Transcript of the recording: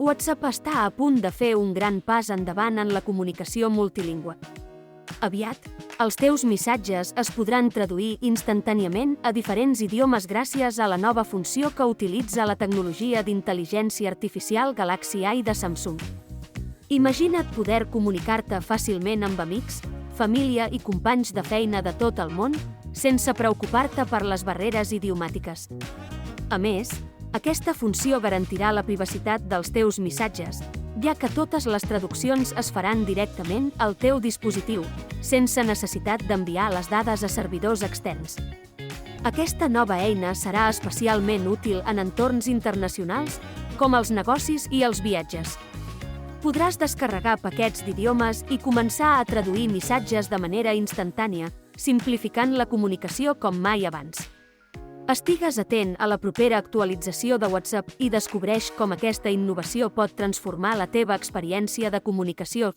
WhatsApp està a punt de fer un gran pas endavant en la comunicació multilingüe. Aviat, els teus missatges es podran traduir instantàniament a diferents idiomes gràcies a la nova funció que utilitza la tecnologia d'intel·ligència artificial Galaxy AI de Samsung. Imagina't poder comunicar-te fàcilment amb amics, família i companys de feina de tot el món sense preocupar-te per les barreres idiomàtiques. A més, aquesta funció garantirà la privacitat dels teus missatges, ja que totes les traduccions es faran directament al teu dispositiu, sense necessitat d'enviar les dades a servidors externs. Aquesta nova eina serà especialment útil en entorns internacionals, com els negocis i els viatges. Podràs descarregar paquets d'idiomes i començar a traduir missatges de manera instantània, simplificant la comunicació com mai abans. Estigues atent a la propera actualització de WhatsApp i descobreix com aquesta innovació pot transformar la teva experiència de comunicació.